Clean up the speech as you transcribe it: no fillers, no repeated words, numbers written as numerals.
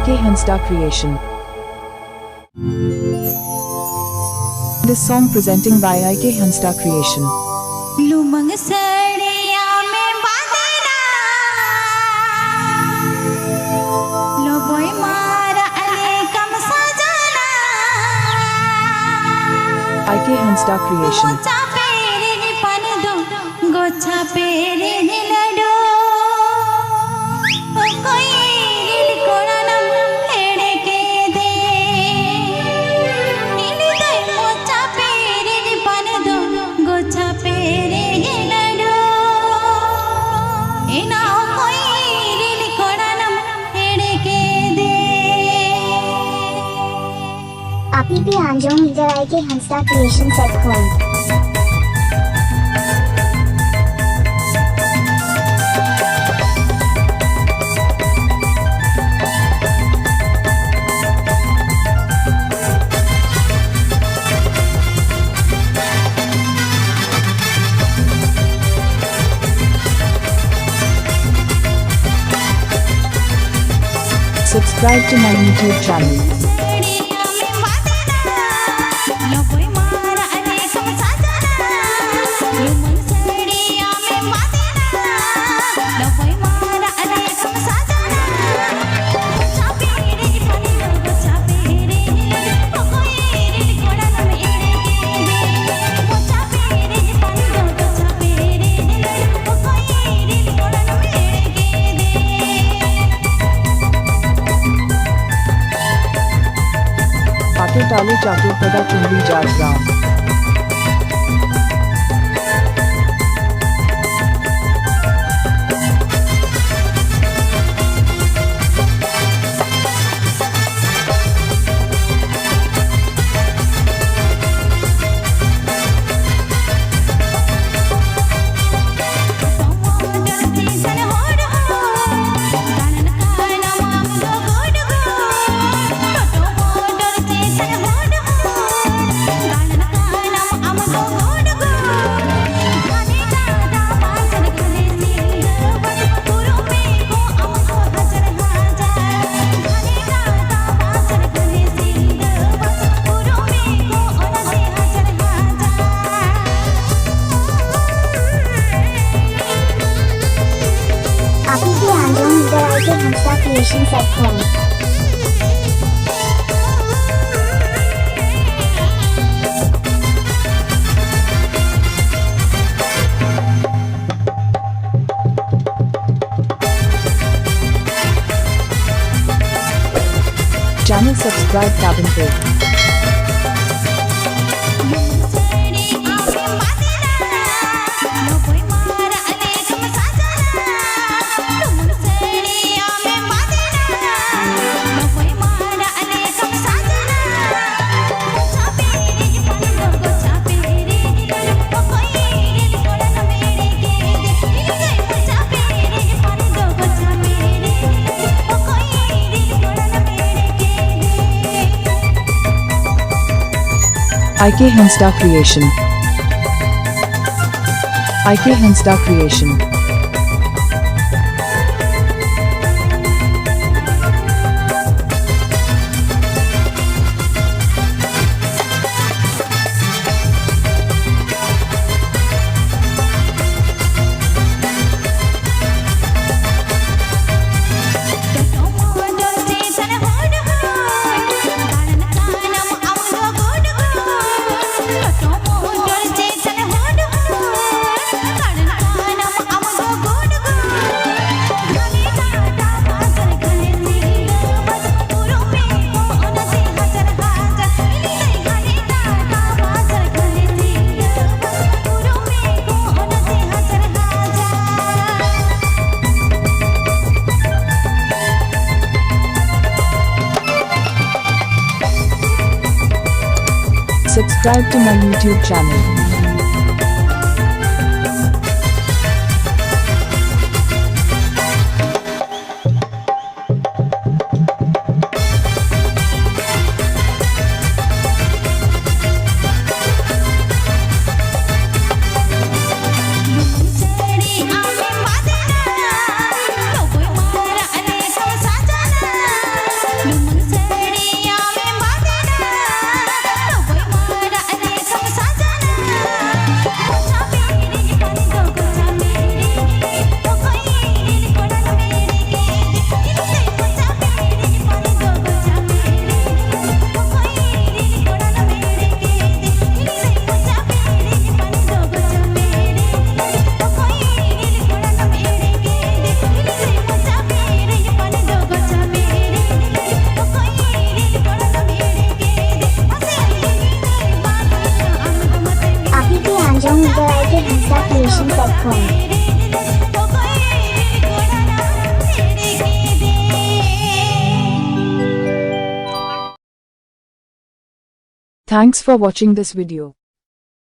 IK Hansda creation. This song presenting by IK Hansda creation. लुमंग सड़िया में बांधना लोबोय मारा लेकम सजना IK Hansda creation. गोचा पेरे नि पन दो गोचा पेरे नि लडो ओ कोई गिल कोणनम हेड़े के दे इनी दई गोचा पेरे नि पन दो गोचा पेरे नि लडो इना ओ कोई गिल कोणनम हेड़े के दे Api P Anjom Indra IK Hansda creation set khoon. Subscribe to my YouTube channel. सड़िया में बांधना लोबोय मारा लेकम सजना लुमंग सड़िया में बांधना लोबोय मारा लेकम सजना गोचा पेरे नि पन दो गोचा पेरे नि लडो ओ कोई गिल कोणनम हेड़े के दे गोचा पेरे नि पन दो गोचा पेरे नि लडो ओ कोई गिल कोणनम हेड़े के दे Pate Talu Chaturpada Kundi Jhargram. Api P Anjom Indra IK Hansda creation set khoon. Channel subscribe Cabin Pro. सड़िया में बांधना लोबोय मारा लेकम सजना लुमंग सड़िया में बांधना लोबोय मारा लेकम सजना गोचा पेरे नि पन दो गोचा पेरे नि लडो ओ कोई गिल कोणनम हेड़े के दे इनी दई गोचा पेरे नि पन दो गोचा पेरे नि लडो ओ कोई गिल कोणनम हेड़े के दे IK Hansda creation. IK Hansda creation. Subscribe to my YouTube channel. Anjong Indra Hansda Creation.com. Thanks for watching this video.